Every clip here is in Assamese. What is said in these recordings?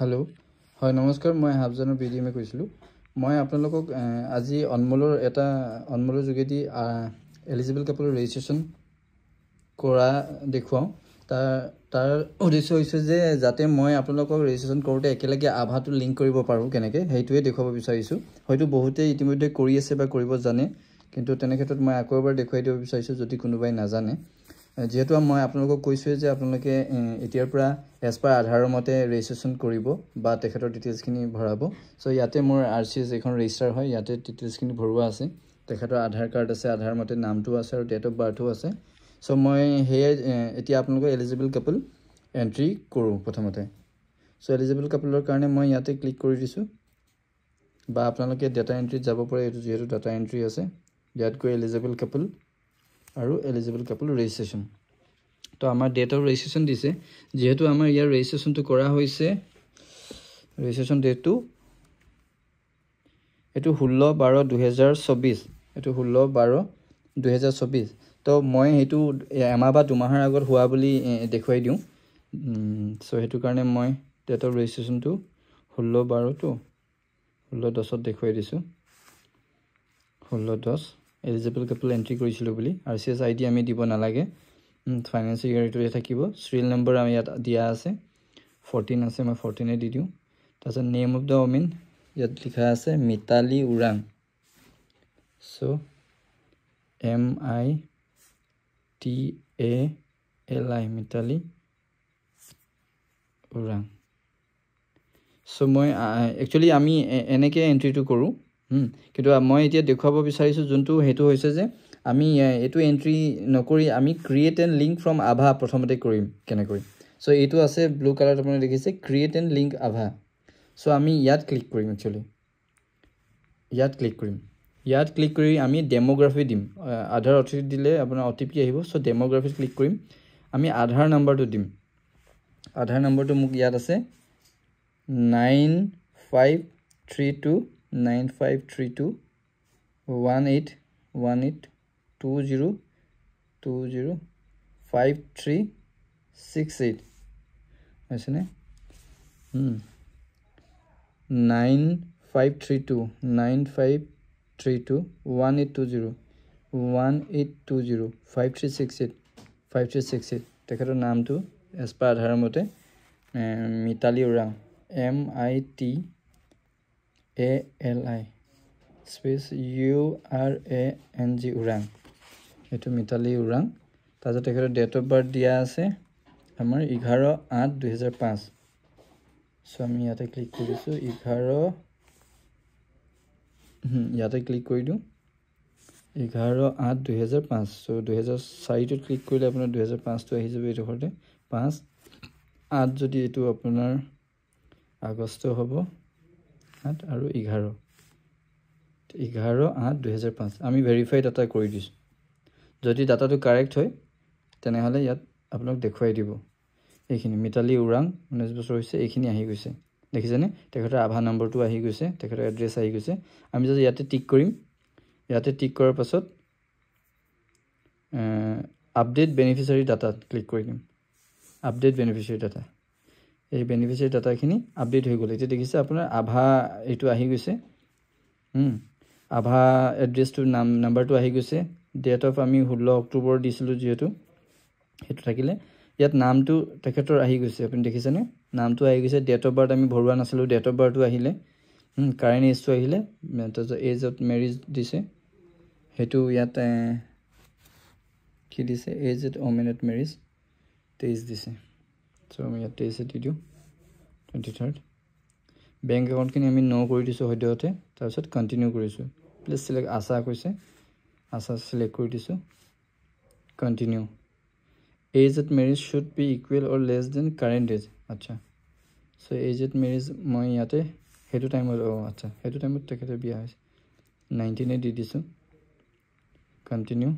हेलो হয় নমস্কাৰ মই হাফজানৰ বিডিএমে কৈছিলো মই আপোনালোকক আজি অনমোলৰ যোগেদি এলিজিবল কাপলৰ ৰেজিষ্ট্ৰেচন কৰা দেখুৱাও তাৰ উদ্দেশ্য হৈছে যে যাতে মই আপোনালোকক ৰেজিষ্ট্ৰেচন কৰোতে একেলগে আভাটো লিংক কৰিব পাৰো কেনেকৈ হেইটোৱে দেখুৱাব বিচাৰিছো হয়তো বহুতে ইতিমধ্যে কৰি আছে বা কৰিব জানে কিন্তু তেনে ক্ষেত্ৰত মই আকৌ এবাৰ দেখুৱাই দিব বিচাৰিছো যদি কোনোবাই নাজানে যেহেতু মই আপোনালোকক কৈছো যে আপোনালোকে এতিয়াৰ পৰা এজ পাৰ আধাৰৰ মতে ৰেজিষ্ট্ৰেচন কৰিব বা তেখেতৰ ডিটেইলছখিনি ভৰাব সো ইয়াতে মোৰ আৰচিএস এখন ৰেজিষ্টাৰ হয় ইয়াতে ডিটেইলছখিনি ভৰোৱা আছে তেখেতৰ আধাৰ কাৰ্ড আছে আধাৰ মতে নামটো আছে আৰু ডেট অফ বাৰ্থো আছে সো মই এতিয়া আপোনালোকৰ এলিজিবল কাপল এন্ট্ৰি কৰো প্ৰথমতে সো এলিজিবল কাপলৰ কাৰণে মই ইয়াতে ক্লিক কৰি দিছো বা আপোনালোকে ডাটা এন্ট্ৰিত যাব পাৰে এটো যেহেতু ডাটা এন্ট্ৰি আছে ইয়াত গৈ এলিজিবল কাপল আৰু এলিজিবল কাপল ৰেজিষ্ট্ৰেচন তো আমাৰ ডেট অফ ৰেজিষ্ট্ৰেচন দিছে যেহেতু আমাৰ ইয়াৰ ৰেজিষ্ট্ৰেচনটো কৰা হৈছে ৰেজিষ্ট্ৰেচন ডেটটো এটো 16/12/2024 এটো 16/12/2024 তো মই হেতু এমাহ বা দুমাহৰ আগত হোৱা বুলি দেখুৱাই দিও সো হেতু কাৰণে মই ডেট অফ ৰেজিষ্ট্ৰেচনটো 16/12 তো 16/10 দেখুৱাই দিছো 16/10 এলিজিবল কাপল এন্ট্ৰি কৰিছিলো বুলি আৰচিএস আইডি আমি দিব নালাগে ফাইনান্সিয়েল ইয়াৰটোৱে থাকিব সিৰিয়াল নম্বৰ আমি ইয়াত দিয়া আছে 14 আছে মই 14 এ দি দিও তাৰছত নেম অফ দা ওমেন ইয়াত লিখা আছে Mitali Urang so MITALI Mitali Urang so মই একচুয়ালি আমি এনেকে এন্ট্ৰিটো কৰো কিন্তু মই এতিয়া দেখুৱাব বিচাৰিছো যোনটো হেতু হৈছে যে আমি এটো এন্ট্ৰি নকৰি আমি ক্ৰিয়েট এন্ড লিংক ফ্ৰম আভা প্ৰথমতে কৰিম কেনেকৈ সো এটো আছে ব্লু কালাৰ আপুনি দেখিছে ক্ৰিয়েট এন্ড লিংক আভা সো আমি ইয়াত ক্লিক কৰিম একচুয়ালি ইয়াত ক্লিক কৰি আমি ডেমোগ্ৰাফি দিম আধাৰ অথৰিটি দিলে আপোনাৰ ওটিপি আহিব সো ডেমোগ্ৰাফি ক্লিক কৰিম আমি আধাৰ নাম্বাৰটো দিম আধাৰ নাম্বাৰটো মোক ইয়াত আছে 9532981820205368 আছে নে 953218205368 তেখেতৰ নামটো এজ পাৰ আধাৰৰ মতে Mitali Orang MITALI space URANG Orang এটো মিতালী উৰাং তাজে তেখেতৰ ডেট অফ বাৰ্থ দিয়া আছে আমাৰ 11/8/2005 সো আমি ইয়াতে ক্লিক কৰিছো 11 ইয়াতে ক্লিক কৰি দিও 11/8/2005 সো 2004 টো ক্লিক কৰিলে আপোনাৰ 2005 টো আহি যাব এটো ঘৰতে 5/8 যদি এটো আপোনাৰ আগষ্ট হ'ব 8 আৰু 11/8/2005 আমি ভেৰিফাই ডাটা কৰি দিছো যদি ডাটাটো কাৰেক্ট হয় তেনেহলে ইয়াত আপোনাক দেখুৱাই দিব এইখিনি মিতালী উৰাং 19 বছৰ হৈছে এইখিনি আহি গৈছে দেখিছেনে তেখেতৰ আভা নম্বৰটো আহি গৈছে তেখেতৰ এড্ৰেছ আহি গৈছে আমি যদি ইয়াতে টিক কৰিম ইয়াতে টিক কৰাৰ পাছত আপডেট বেনিফিচিয়াৰী ডাটা ক্লিক কৰি দিম আপডেট বেনিফিচিয়াৰী ডাটা এই বেনিফিচিয়াৰী ডাটাখিনি আপডেট হৈ গ'ল এতিয়া দেখিছে আপোনাৰ আভা এটো আহি গৈছে আভা এড্ৰেছটো নাম্বাৰটো আহি গৈছে ডেট অফ আমি 16 অক্টোবৰ দিছিলো যেহেতু হেতু থাকিলে ইয়াত নামটো তেখেতৰ আহি গৈছে আপুনি দেখিছেনে নামটো আহি গৈছে ডেট অফ বাৰ্থ আমি ভৰোৱা নাছিলো ডেট অফ বাৰ্থটো আহিলে কাৰেন্ট এজটো আহিলে এজ অফ মেৰিজ দিছে হেতু ইয়াত কি দিছে age of women at marriage 23 দিছে সো আমি ইয়াত 23 দি দিও 23rd বেংক একাউন্ট কিনি আমি নো কৰি দিছো সদ্যহতে তাৰপিছত কন্টিনিউ কৰিছো প্লিজ সিলেক্ট আশা কৈছে আশা সিলেক্ট কৰি দিছো continue age at marriage should be equal or less than current age acha so age at marriage moi yate hetu time acha hetu time tekete biya hoise 19 e di disu continue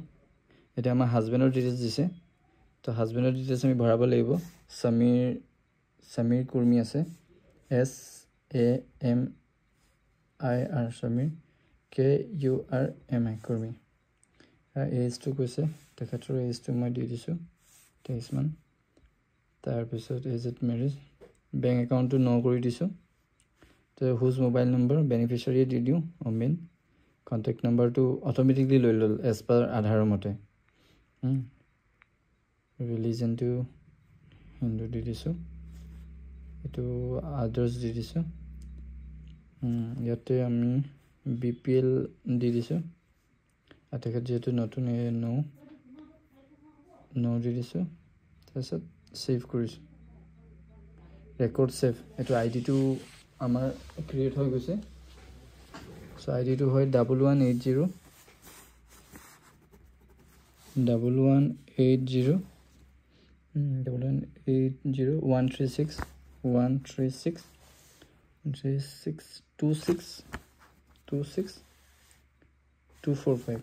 eta ama husband or details dise to husband or details ami bharabo laibo samir kurmi ase SAMIR samir KURMI kurmi age to koise teketor age to moi di disu 23 মান তাৰ পিছত এজ এট মেৰিজ বেংক একাউণ্টটো ন কৰি দিছোঁ তো হুজ মোবাইল নম্বৰ বেনিফিচিয়াৰীয়ে দি দিওঁ অমিন কণ্টেক্ট নাম্বাৰটো অট'মেটিকলি লৈ ল'ল এজ পাৰ আধাৰৰ মতে ৰিলিজনটো হিন্দু দি দিছোঁ এইটো আদাৰ্ছ দি দিছোঁ ইয়াতে আমি BPL দি দিছোঁ তেখেত যিহেতু নতুন ন দি দিছোঁ তাৰপিছত ছেভ কৰিছোঁ ৰেকৰ্ড ছেভ এইটো আইডিটো আমাৰ ক্ৰিয়েট হৈ গৈছে চ' আইডিটো হয় 1180 136 245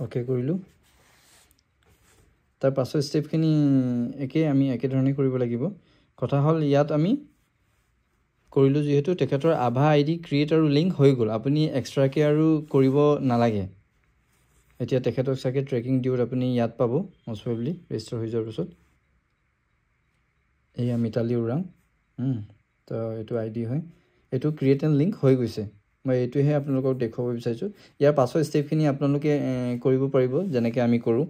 অ'কে কৰিলোঁ তাৰ পাছৰ ষ্টেপখিনি আমি একেধৰণে কৰিব লাগিব কথা হ'ল ইয়াত আমি কৰিলোঁ যিহেতু তেখেতৰ আভা আইডি ক্ৰিয়েট আৰু লিংক হৈ গ'ল আপুনি এক্সট্ৰাকৈ আৰু কৰিব নালাগে এতিয়া তেখেতক চাগে ট্ৰেকিং ডিঅ'ত আপুনি ইয়াত পাব মষ্ট প্ৰবেবলি ৰেজিষ্টাৰ হৈ যোৱাৰ পিছত এয়া মিতালী ওৰাং তো এইটো আইডি হয় এইটো ক্ৰিয়েট এণ্ড লিংক হৈ গৈছে মই এইটোহে আপোনালোকক দেখুৱাব বিচাৰিছোঁ ইয়াৰ পাছৰ ষ্টেপখিনি আপোনালোকে কৰিব পাৰিব যেনেকৈ আমি কৰোঁ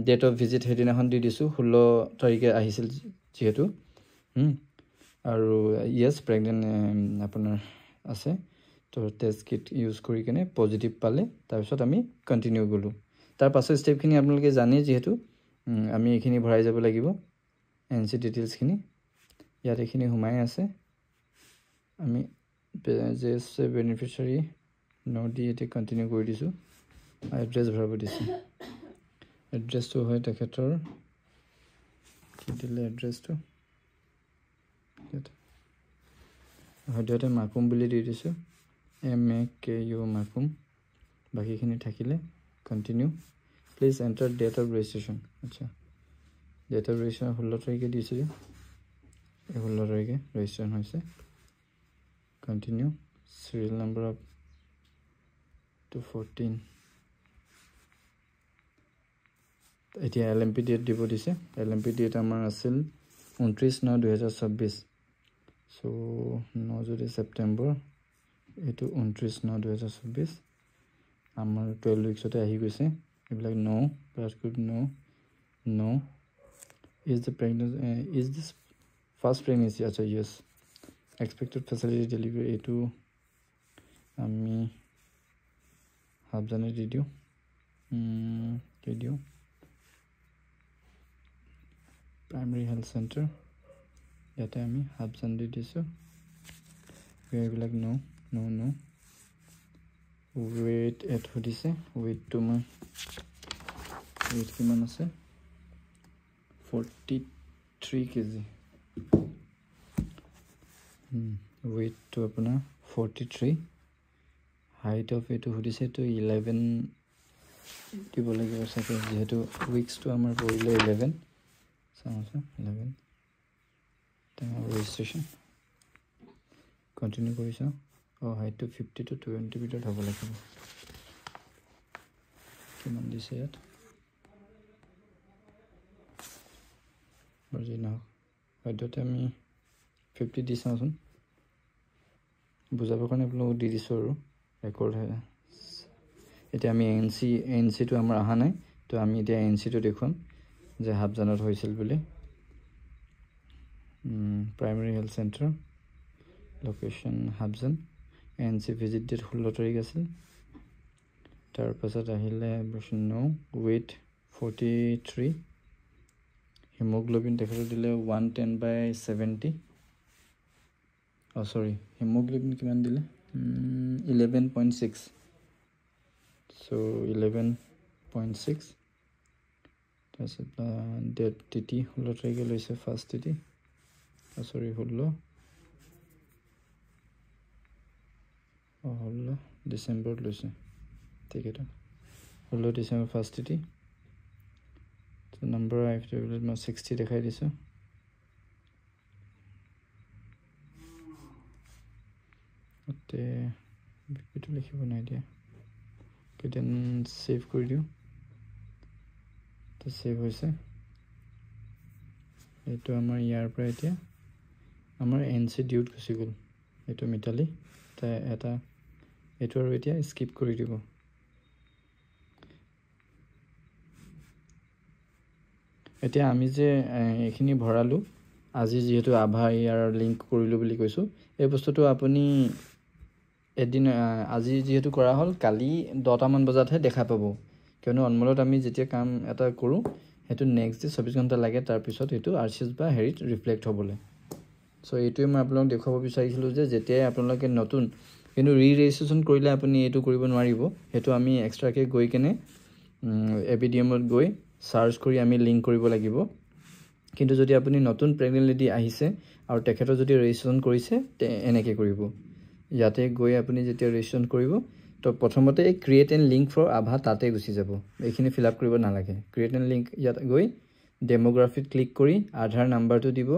ডেট অফ ভিজিট সেইদিনাখন দি দিছোঁ 16 তাৰিখে আহিছিল যিহেতু আৰু য়েছ প্ৰেগনেণ্ট আপোনাৰ আছে তো টেষ্ট কিট ইউজ কৰি কিনে পজিটিভ পালে তাৰপিছত আমি কণ্টিনিউ গ'লোঁ তাৰ পাছৰ ষ্টেপখিনি আপোনালোকে জানে যিহেতু আমি এইখিনি ভৰাই যাব লাগিব NC ডিটেইলছখিনি ইয়াত এইখিনি সোমাই আছে আমি জেছ বেনিফিচিয়াৰী ন দি এতিয়া কণ্টিনিউ কৰি দিছোঁ এড্ৰেছ ভৰাব দিছোঁ এড্ৰেছটো হয় তেখেতৰ কি দিলে এড্ৰেছটো সদ্যহতে মাকুম বুলি দি দিছোঁ MAKU মাকুম বাকীখিনি থাকিলে continue please enter date of registration আচ্ছা ডেট অফ ৰেজিষ্ট্ৰেশ্যন 16 তাৰিখে দিছিলোঁ 16 তাৰিখে ৰেজিষ্ট্ৰেশ্যন হৈছে কণ্টিনিউ চিৰিয়েল নম্বৰ অফ 214 এতিয়া LMP ডেট দিব দিছে LMP ডেট আমাৰ আছিল 29/9/2024 চ' 9 ছেপ্টেম্বৰ এইটো 29/9/2024 আমাৰ 12 উইকছতে আহি গৈছে এইবিলাক know blood group know is this first pregnancy আচ্ছা য়েছ এক্সপেক্টেড ফেচিলিটি ডেলিভাৰী এইটো আমি হাফজানে দি দিওঁ প্ৰাইমেৰী হেল্থ চেণ্টাৰ ইয়াতে আমি হাফজান দি দিছোঁ এইবিলাক নো ৱেইট এড সুধিছে ৱেইটটো মই ৱেইট কিমান আছে 43 kg ৱেইটটো আপোনাৰ 43 হাইট অফ এইটো সুধিছে এইটো 11 দিব লাগিব চাগে যিহেতু উইক্সটো আমাৰ পৰিলে 11 চাওঁচোন 11 ৰেজিষ্ট্ৰেশ্যন কণ্টিনিউ কৰিছোঁ হাইটটো 50 to 20 ভিতৰত হ'ব লাগিব কিমান দিছে ইয়াত যি নহওক সদ্যহতে আমি 50 দি চাওঁচোন বুজাবৰ কাৰণে আপোনালোকক দি দিছোঁ আৰু ৰেকৰ্ড হয় এতিয়া আমি NCটো আমাৰ অহা নাই তো আমি এতিয়া NCটো দেখুৱাম যে হাফজানত হৈছিল বুলি primary health centre location Hafjan NC visit date 16 তাৰিখ আছিল তাৰপাছত আহিলে নো ৱেইট 43 হিমোগ্লোবিন তেখেতক দিলে 110/70 চৰি হিমোগ্লোবিন কিমান দিলে 11.6 চ' 11.6 তাৰপিছত ডেট TT 16 তাৰিখে লৈছে ফাৰ্ষ্ট TT চৰি 16 ডিচেম্বৰত লৈছে ঠিক আছে 16 ডিচেম্বৰ ফাৰ্ষ্ট TT নম্বৰ মই 60 দেখাই দিছোঁ বিপিটো লিখিব নাই দিয়া কেইদিন ছেভ কৰি দিওঁ তো ছেভ হৈছে এইটো আমাৰ ইয়াৰ পৰা এতিয়া আমাৰ এনচি ডিউত গুচি গ'ল এইটো মিতালী এটা এইটো আৰু এতিয়া স্কিপ কৰি দিব এতিয়া আমি যে এইখিনি ভৰালো আজি যেহেতু আভা ইয়াৰ লিংক কৰিলো বুলি কৈছো এই বস্তুটো আপুনি এদিন আজি যেহেতু কৰা হ'ল কালি 10টা মান বজাতহে দেখা পাব কিয়নো অনমলত আমি যেতিয়া কাম এটা কৰো হেতু নেক্সট ডে 24 ঘণ্টা লাগে তাৰ পিছত হেতু আৰচিএস বা হেৰিত ৰিফ্লেক্ট হ'বলে সো এইটোৱে মই আপোনাক দেখাব বিচাৰিছিলো যে যেতিয়া আপোনালোকে নতুন কিন্তু ৰি-ৰেজিষ্ট্ৰেচন কৰিলে আপুনি এইটো কৰিব নোৱাৰিব হেতু আমি এক্সট্ৰাকে গৈ কেনে এবিডিএমত গৈ সাৰ্চ কৰি আমি লিংক কৰিব লাগিব কিন্তু যদি আপুনি নতুন প্ৰেগনেন্ট লেডি আহিছে আৰু তেখেতৰ যদি ৰেজিষ্ট্ৰেচন কৰিছে এনেকে কৰিব ইয়াতে গৈ আপুনি যেতিয়া ৰেজিষ্ট্ৰেচন কৰিব তো প্ৰথমতে এই ক্ৰিয়েট এন লিংক ফৰ আভা তাতে গুচি যাব এইখিনি ফিল আপ কৰিব নালাগে ক্ৰিয়েট এন লিংক ইয়াত গৈ ডেমোগ্ৰাফিত ক্লিক কৰি আধাৰ নাম্বাৰটো দিব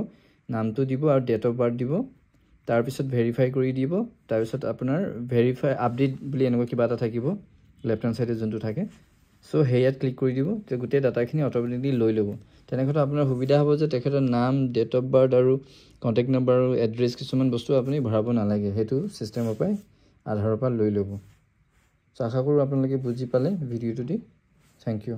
নামটো দিব আৰু ডেট অফ বাৰ্থ দিব তাৰ পিছত ভেৰিফাই কৰি দিব তাৰ পিছত আপোনাৰ ভেৰিফাই আপডেট বুলি এনেকুৱা কিবা এটা থাকিব লেফট হ্যান্ড সাইডে যোনটো থাকে সো হেয়াত ক্লিক কৰি দিব তে গোটেই ডাটাখিনি অটোমেটিকলি লৈ ল'ব তেনেকৈ আপোনাৰ সুবিধা হ'ব যে তেখেতৰ নাম ডেট অফ বাৰ্থ আৰু কন্টাক্ট নাম্বাৰ আৰু এড্ৰেছ কিছুমান বস্তু আপুনি ভৰাব নালাগে হেতু সিস্টেমৰ পৰাই আধাৰৰ পৰা লৈ ল'ব সো আশা কৰোঁ আপোনালোকে বুজি পালে ভিডিঅ'টো দি থ্যাংক ইউ